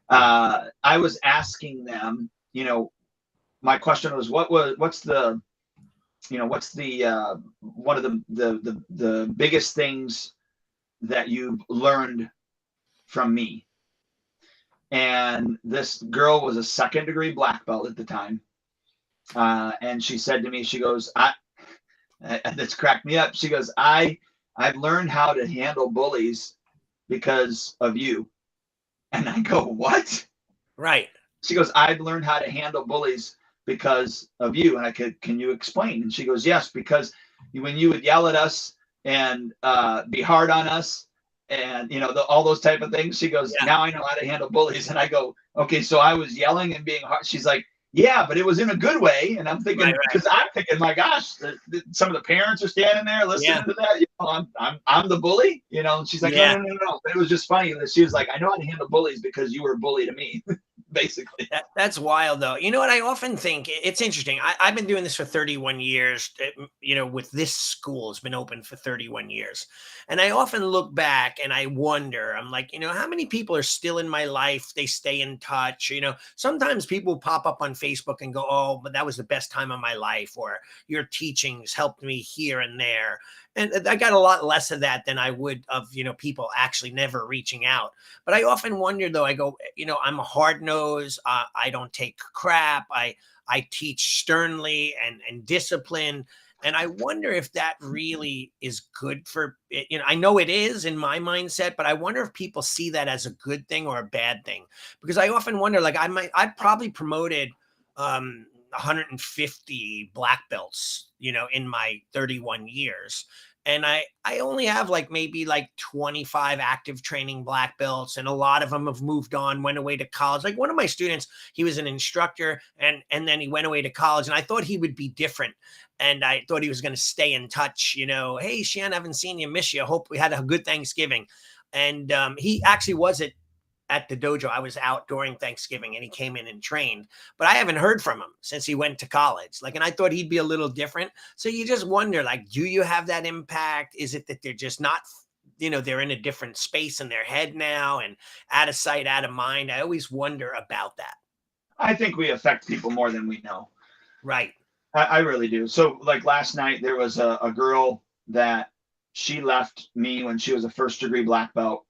I was asking them, my question was, what's the one of the biggest things that you've learned from me? And this girl was a 2nd-degree black belt at the time. And she said to me, she goes, that's cracked me up. She goes, I've learned how to handle bullies because of you. And I go, what? Right. She goes, I've learned how to handle bullies because of you. And I could, can you explain? And she goes, yes, because when you would yell at us and be hard on us and, all those type of things, she goes, now I know how to handle bullies. And I go, okay, so I was yelling and being hard. She's like, yeah, but it was in a good way. And I'm thinking, because I'm thinking, my gosh, some of the parents are standing there listening to that. I'm the bully, And she's like, no. But it was just funny that she was like, I know how to handle bullies because you were a bully to me, basically. That's wild, though. You know what? I often think it's interesting. I've been doing this for 31 years, with this school. It's been open for 31 years. And I often look back and I wonder, I'm like, how many people are still in my life? They stay in touch. Sometimes people pop up on Facebook and go, oh, but that was the best time of my life, or your teachings helped me here and there. And I got a lot less of that than I would of, people actually never reaching out. But I often wonder, though, I go, I'm a hard nose. I don't take crap. I teach sternly and discipline. And I wonder if that really is good for, I know it is in my mindset, but I wonder if people see that as a good thing or a bad thing. Because I often wonder, like I probably promoted 150 black belts, in my 31 years. And I only have maybe 25 active training black belts. And a lot of them have moved on, went away to college. Like one of my students, he was an instructor and then he went away to college. And I thought he would be different. And I thought he was going to stay in touch, hey, Shan, I haven't seen you, miss you. Hope we had a good Thanksgiving. And he actually was at the dojo. I was out during Thanksgiving and he came in and trained, but I haven't heard from him since he went to college. And I thought he'd be a little different. So you just wonder, do you have that impact? Is it that they're just not, they're in a different space in their head now and out of sight, out of mind? I always wonder about that. I think we affect people more than we know. Right. I really do. So last night, there was a girl that she left me when she was a 1st-degree black belt.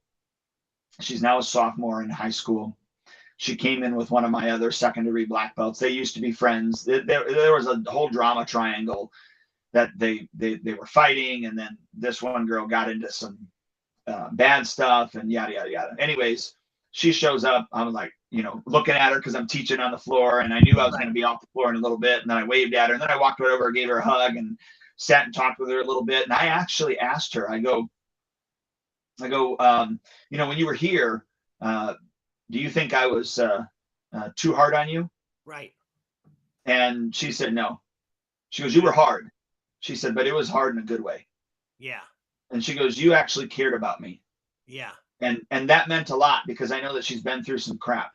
She's now a sophomore in high school. She came in with one of my other 2nd-degree black belts. They used to be friends. There was a whole drama triangle that they were fighting, and then this one girl got into some bad stuff and yada yada yada. Anyways, she shows up. I'm like, looking at her because I'm teaching on the floor, and I knew I was going to be off the floor in a little bit. And then I waved at her, and then I walked right over, gave her a hug, and sat and talked with her a little bit. And I actually asked her, I go, when you were here, do you think I was too hard on you? Right. And she said, no. She goes, you were hard. She said, but it was hard in a good way. Yeah. And she goes, you actually cared about me. Yeah. And that meant a lot because I know that she's been through some crap.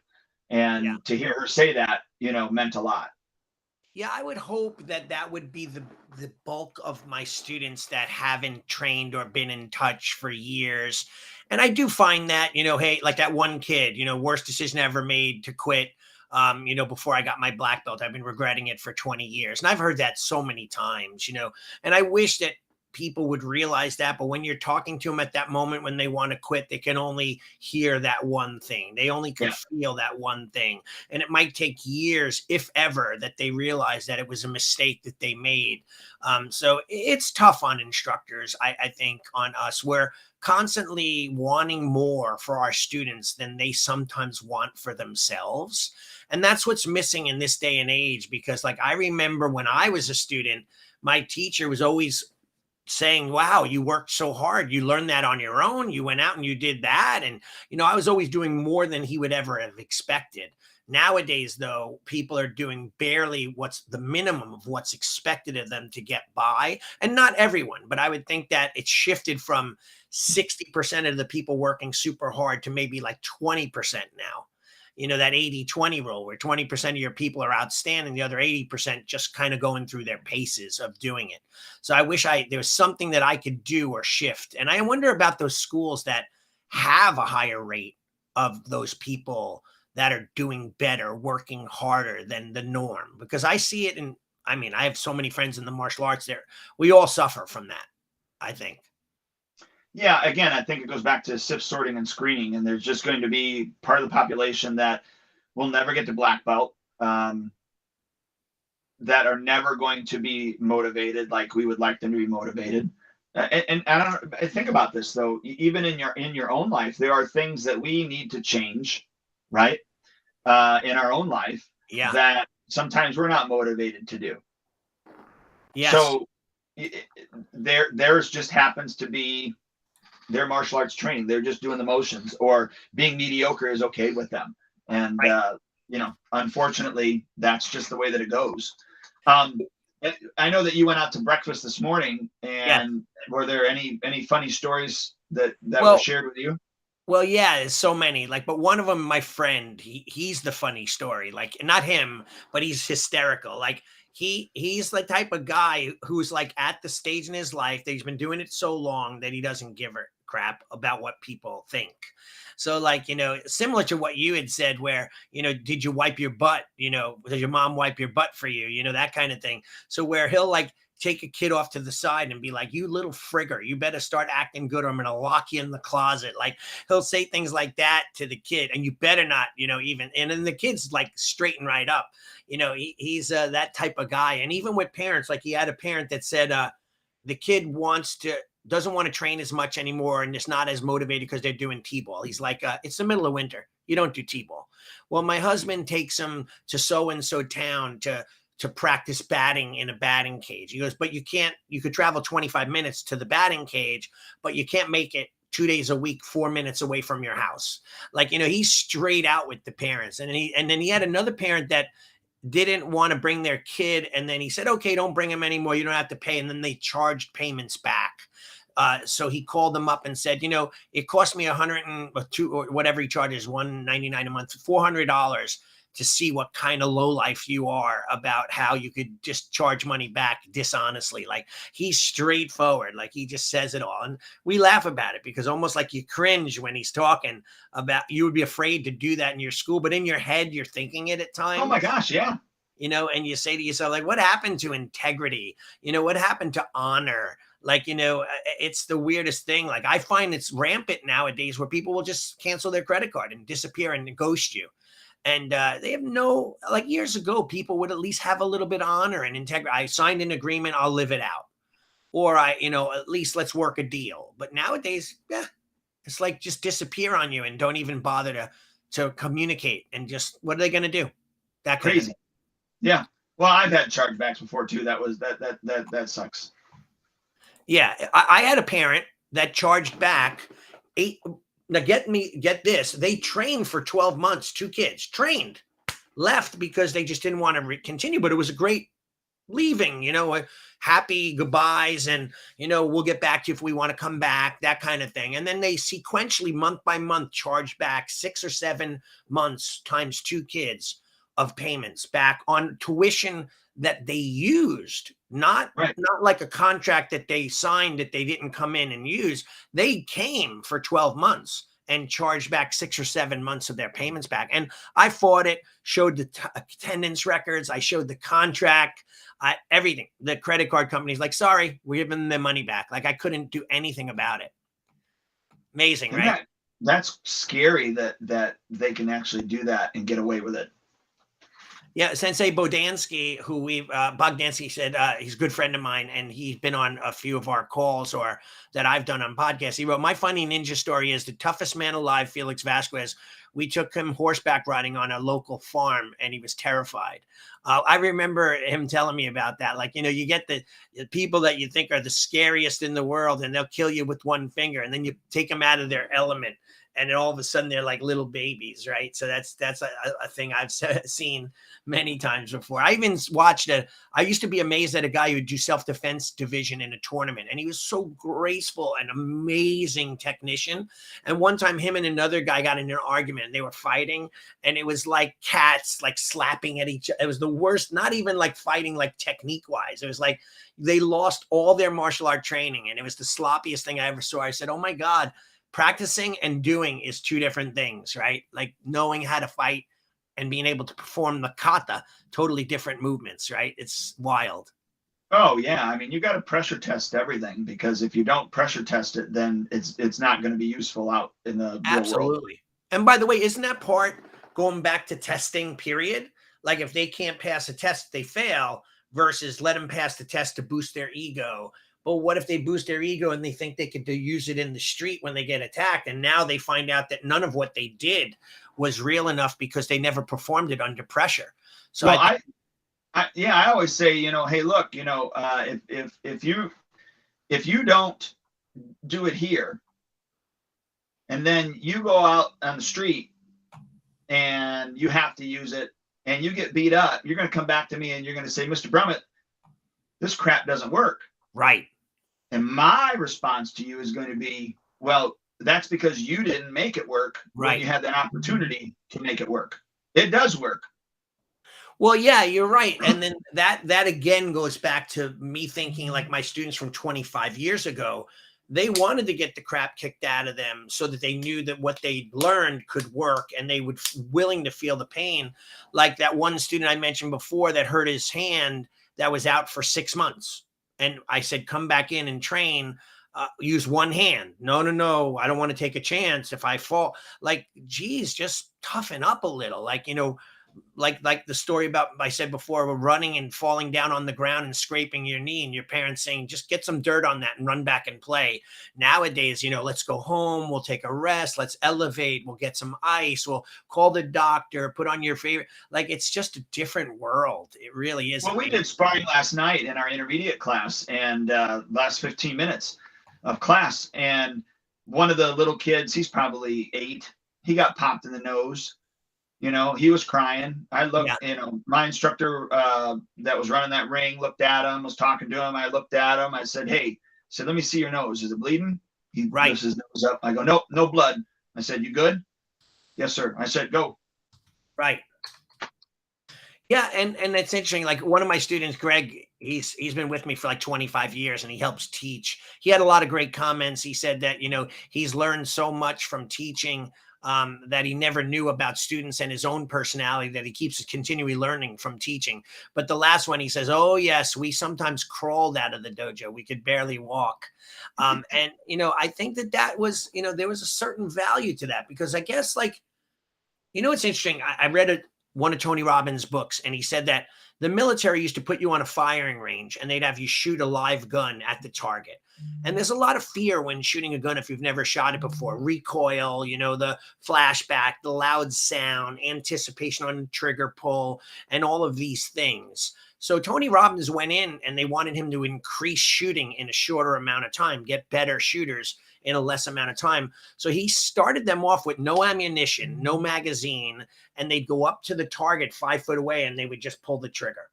And to hear her say that, meant a lot. Yeah, I would hope that would be the bulk of my students that haven't trained or been in touch for years. And I do find that, hey, like that one kid, worst decision I ever made to quit. Before I got my black belt, I've been regretting it for 20 years. And I've heard that so many times, and I wish that people would realize that. But when you're talking to them at that moment, when they want to quit, they can only hear that one thing. They only could feel that one thing. And it might take years, if ever, that they realize that it was a mistake that they made. So it's tough on instructors, I think, on us. We're constantly wanting more for our students than they sometimes want for themselves. And that's what's missing in this day and age, because like I remember when I was a student, my teacher was always saying, wow, you worked so hard. You learned that on your own. You went out and you did that. And, I was always doing more than he would ever have expected. Nowadays, though, people are doing barely what's the minimum of what's expected of them to get by. And not everyone, but I would think that it's shifted from 60% of the people working super hard to maybe like 20% now. That 80-20 rule where 20% of your people are outstanding, the other 80% just kind of going through their paces of doing it. So I wish there was something that I could do or shift. And I wonder about those schools that have a higher rate of those people that are doing better, working harder than the norm, because I see it I have so many friends in the martial arts there. We all suffer from that, I think. Yeah, again, I think it goes back to SIP sorting and screening, and there's just going to be part of the population that will never get to black belt, that are never going to be motivated like we would like them to be motivated. And I think about this though, even in your own life, there are things that we need to change, right? In our own life, that sometimes we're not motivated to do. Yes. So theirs just happens to be their martial arts training. They're just doing the motions, or being mediocre is okay with them. And, unfortunately, that's just the way that it goes. I know that you went out to breakfast this morning, and were there any funny stories that were shared with you? Well, yeah, there's so many. But one of them, my friend, he's the funny story. Not him, but he's hysterical. He's the type of guy who's at the stage in his life that he's been doing it so long that he doesn't give a crap about what people think. So similar to what you had said, where, did you wipe your butt? Did your mom wipe your butt for you? That kind of thing. So where he'll take a kid off to the side and be like, you little frigger, you better start acting good or I'm going to lock you in the closet. He'll say things like that to the kid, and you better not, even, and then the kid's straighten right up. He's that type of guy. And even with parents, he had a parent that said, the kid doesn't want to train as much anymore and is not as motivated because they're doing T-ball. He's like, it's the middle of winter. You don't do T-ball. Well, my husband takes him to so-and-so town to practice batting in a batting cage. He goes, but you could travel 25 minutes to the batting cage, but you can't make it 2 days a week, 4 minutes away from your house. He's straight out with the parents. And then he had another parent that didn't want to bring their kid. And then he said, okay, don't bring him anymore. You don't have to pay. And then they charged payments back. So he called them up and said, it cost me $102 or whatever he charges, $199 a month, $400 to see what kind of lowlife you are about how you could just charge money back dishonestly. He's straightforward. He just says it all. And we laugh about it because almost you cringe when he's talking about, you would be afraid to do that in your school, but in your head, you're thinking it at times. Oh my gosh. Yeah. And you say to yourself, what happened to integrity? What happened to honor? It's the weirdest thing. I find it's rampant nowadays where people will just cancel their credit card and disappear and ghost you. And they have no, years ago, people would at least have a little bit of honor and integrity. I signed an agreement, I'll live it out. Or at least let's work a deal. But nowadays, it's just disappear on you and don't even bother to communicate. And just, what are they going to do? That crazy. Yeah. Well, I've had chargebacks before too. That sucks. Yeah. I had a parent that charged back Now get this. They trained for 12 months, 2 kids trained, left because they just didn't want to continue, but it was a great leaving, happy goodbyes. And, we'll get back to you if we want to come back, that kind of thing. And then they sequentially month by month charged back 6 or 7 months times 2 kids of payments back on tuition that they used, not like a contract that they signed that they didn't come in and use. They came for 12 months and charged back 6 or 7 months of their payments back. And I fought it, showed the attendance records. I showed the contract, everything. The credit card company's like, sorry, we're giving them their money back. Like I couldn't do anything about it. Amazing, right? That's scary that they can actually do that and get away with it. Yeah, Sensei Bodansky, who Bogdansky said he's a good friend of mine, and he's been on a few of our calls or that I've done on podcasts. He wrote, my funny ninja story is the toughest man alive, Felix Vasquez. We took him horseback riding on a local farm, and he was terrified. I remember him telling me about that. Like, you get the people that you think are the scariest in the world, and they'll kill you with one finger, and then you take them out of their element. And then all of a sudden they're like little babies, right? So that's a thing I've seen many times before. I even watched I used to be amazed at a guy who would do self-defense division in a tournament. And he was so graceful and amazing technician. And one time him and another guy got in an argument and they were fighting. And it was like cats, like slapping at each other. It was the worst, not even like fighting like technique wise. It was like they lost all their martial art training. And it was the sloppiest thing I ever saw. I said, oh my God. Practicing and doing is two different things, right? Like knowing how to fight and being able to perform the kata, totally different movements, right? It's wild. Oh yeah. I mean, you got to pressure test everything, because if you don't pressure test it, then it's not going to be useful out in the real world. And by the way, isn't that part going back to testing period? Like if they can't pass a test, they fail, versus let them pass the test to boost their ego. But what if they boost their ego and they think they could use it in the street when they get attacked? And now they find out that none of what they did was real enough because they never performed it under pressure. So well, I always say, hey, look, if you don't do it here, and then you go out on the street and you have to use it and you get beat up, you're going to come back to me and you're going to say, Mr. Brummett, this crap doesn't work. Right. And my response to you is going to be, well, that's because you didn't make it work when you had that opportunity to make it work. It does work. Well, yeah, you're right. And then that again goes back to me thinking like my students from 25 years ago, they wanted to get the crap kicked out of them so that they knew that what they learned could work and they would willing to feel the pain. Like that one student I mentioned before that hurt his hand that was out for 6 months. And I said, come back in and train, use one hand. No, I don't want to take a chance if I fall. Like, geez, just toughen up a little. Like, like the story about I said before, we're running and falling down on the ground and scraping your knee and your parents saying, just get some dirt on that and run back and play. Nowadays, let's go home. We'll take a rest. Let's elevate. We'll get some ice. We'll call the doctor, put on your favorite. Like, it's just a different world. It really is. Well, we did sparring last night in our intermediate class and last 15 minutes of class. And one of the little kids, he's probably 8, he got popped in the nose. He was crying. I looked, my instructor that was running that ring looked at him, was talking to him. I looked at him. I said, hey, let me see your nose. Is it bleeding? He lifts his nose up. I go, nope, no blood. I said, you good? Yes, sir. I said, go. Right. Yeah. And it's interesting. Like one of my students, Greg, he's been with me for like 25 years and he helps teach. He had a lot of great comments. He said that, he's learned so much from teaching that he never knew about students and his own personality, that he keeps continually learning from teaching. But the last one, he says, oh yes, we sometimes crawled out of the dojo. We could barely walk. And, I think that was, there was a certain value to that, because I guess like, it's interesting. I read one of Tony Robbins' books, and he said that the military used to put you on a firing range and they'd have you shoot a live gun at the target. And there's a lot of fear when shooting a gun if you've never shot it before. Recoil, the flashback, the loud sound, anticipation on the trigger pull, and all of these things. So Tony Robbins went in and they wanted him to increase shooting in a shorter amount of time, get better shooters in a less amount of time. So he started them off with no ammunition, no magazine, and they'd go up to the target 5 foot away and they would just pull the trigger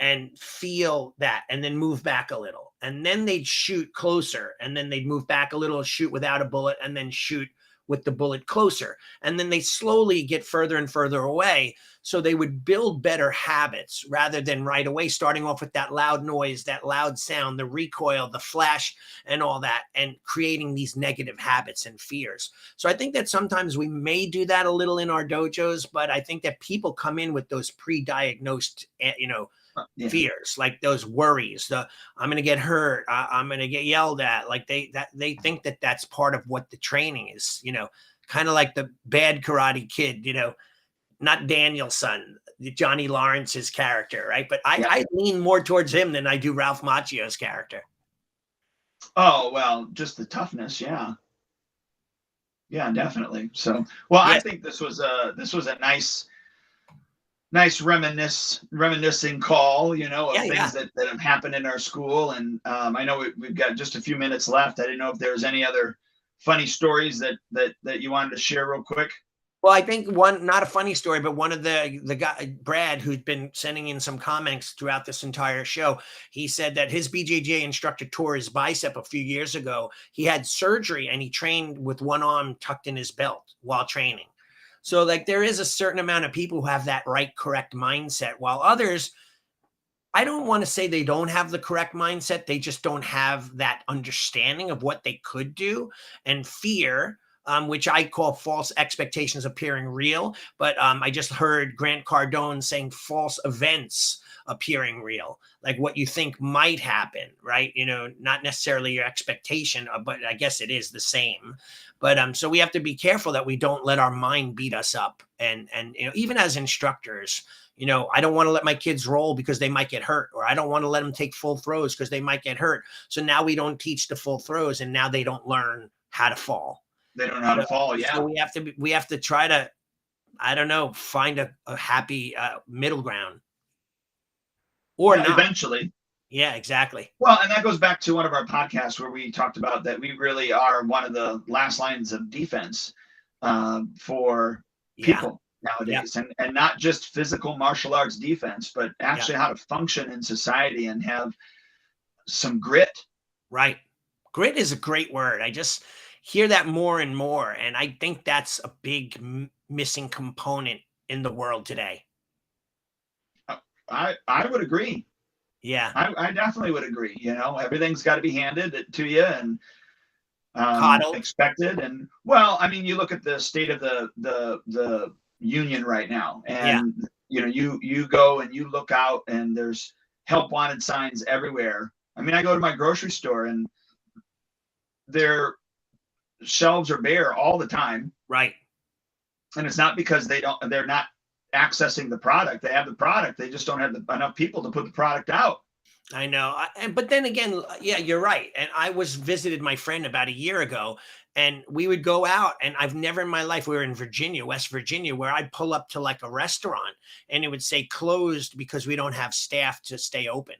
and feel that, and then move back a little. And then they'd shoot closer, and then they'd move back a little, shoot without a bullet, and then shoot with the bullet closer. And then they slowly get further and further away. So they would build better habits rather than right away starting off with that loud noise, that loud sound, the recoil, the flash, and all that, and creating these negative habits and fears. So I think that sometimes we may do that a little in our dojos, but I think that people come in with those pre-diagnosed, fears, like those worries, I'm going to get hurt, I'm going to get yelled at, like they think that that's part of what the training is, kind of like the bad Karate Kid, not Daniel's son, Johnny Lawrence's character, right? But I lean more towards him than I do Ralph Macchio's character. Oh, well, just the toughness. Yeah, definitely. So, well, I think this was a nice reminiscing call, of things that have happened in our school. And I know we've got just a few minutes left. I didn't know if there was any other funny stories that you wanted to share real quick. Well, I think one, not a funny story, but one of the guy, Brad, who's been sending in some comments throughout this entire show, he said that his BJJ instructor tore his bicep a few years ago. He had surgery and he trained with one arm tucked in his belt while training. So like there is a certain amount of people who have that right, correct mindset, while others, I don't want to say they don't have the correct mindset. They just don't have that understanding of what they could do, and fear, which I call false expectations appearing real. But I just heard Grant Cardone saying false events appearing real, like what you think might happen, right? Not necessarily your expectation, but I guess it is the same. But so we have to be careful that we don't let our mind beat us up. And even as instructors, I don't want to let my kids roll because they might get hurt, or I don't want to let them take full throws because they might get hurt. So now we don't teach the full throws, and now they don't learn how to fall. They don't know how to fall. Yeah. So we have to try to, I don't know, find a happy middle ground. Or not. Eventually. Yeah, exactly. Well, and that goes back to one of our podcasts where we talked about that we really are one of the last lines of defense for people nowadays, and not just physical martial arts defense, but actually how to function in society and have some grit. Right. Grit is a great word. I just hear that more and more, and I think that's a big missing component in the world today. I would agree. Yeah, I definitely would agree. Everything's got to be handed to you and expected. And well, I mean, you look at the state of the union right now, and you go and you look out, and there's help wanted signs everywhere. I mean, I go to my grocery store, and their shelves are bare all the time. Right. And it's not because they're not accessing the product. They have the product. They just don't have enough people to put the product out. I know. But then again, yeah, you're right. And I visited my friend about a year ago, and we would go out, and I've never in my life, we were in Virginia, West Virginia, where I'd pull up to like a restaurant and it would say closed because we don't have staff to stay open.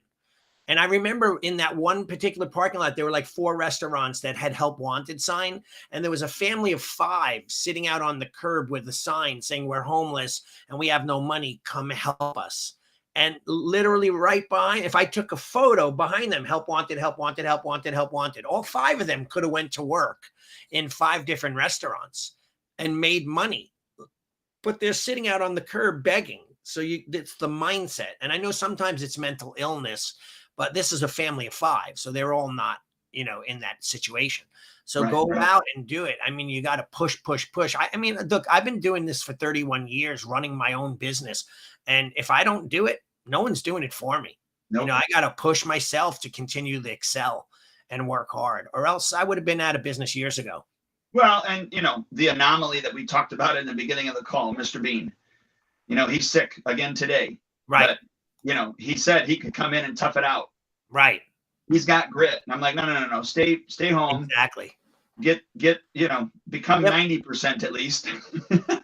And I remember in that one particular parking lot, there were like 4 restaurants that had help wanted sign. And there was a family of 5 sitting out on the curb with a sign saying, we're homeless and we have no money. Come help us. And literally right by, if I took a photo behind them, help wanted, help wanted, help wanted, help wanted. All 5 of them could have went to work in 5 different restaurants and made money. But they're sitting out on the curb begging. So it's the mindset. And I know sometimes it's mental illness, but this is a family of 5. So they're all not, in that situation. So go out and do it. I mean, you got to push. I mean, look, I've been doing this for 31 years, running my own business. And if I don't do it, no one's doing it for me. Nope. I got to push myself to continue to excel and work hard, or else I would have been out of business years ago. Well, and, the anomaly that we talked about in the beginning of the call, Mr. Bean, he's sick again today. Right. But, he said he could come in and tough it out. Right. He's got grit. And I'm like, no. Stay home. Exactly. Get, become 90% at least.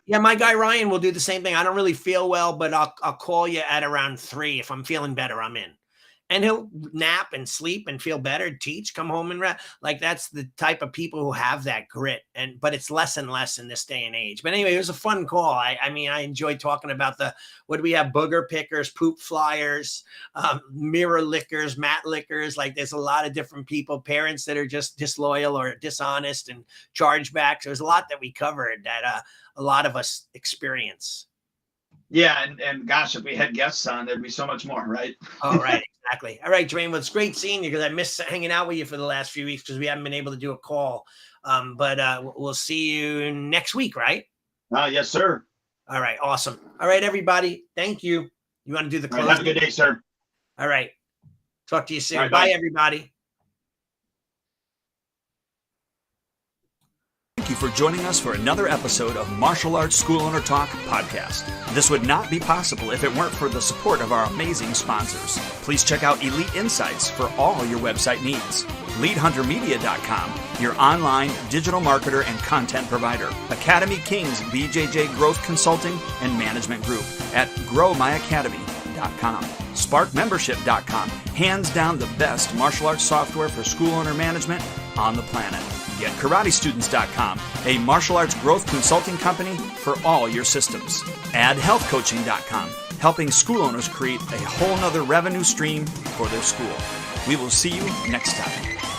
Yeah. My guy, Ryan, will do the same thing. I don't really feel well, but I'll call you at around 3. If I'm feeling better, I'm in. And he'll nap and sleep and feel better, teach, come home and rest. Like that's the type of people who have that grit. But it's less and less in this day and age. But anyway, it was a fun call. I mean, I enjoyed talking about what do we have? Booger pickers, poop flyers, mirror lickers, mat lickers. Like there's a lot of different people, parents that are just disloyal or dishonest and chargebacks. There's a lot that we covered that a lot of us experience. Yeah, and gosh, if we had guests on, there'd be so much more, right? All right, exactly. All right, Duane, well, it's great seeing you because I missed hanging out with you for the last few weeks because we haven't been able to do a call. But we'll see you next week, right? Yes, sir. All right, awesome. All right, everybody, thank you. You want to do the closing? Have a good day, sir. All right. Talk to you soon. Right, bye, bye, everybody. Thank you for joining us for another episode of Martial Arts School Owner Talk podcast. This would not be possible if it weren't for the support of our amazing sponsors. Please check out Elite Insights for all your website needs. LeadHunterMedia.com, your online digital marketer and content provider. Academy Kings BJJ Growth Consulting and Management Group at GrowMyAcademy.com. SparkMembership.com, hands down the best martial arts software for school owner management on the planet. GetKarateStudents.com, a martial arts growth consulting company for all your systems. AddHealthCoaching.com, helping school owners create a whole nother revenue stream for their school. We will see you next time.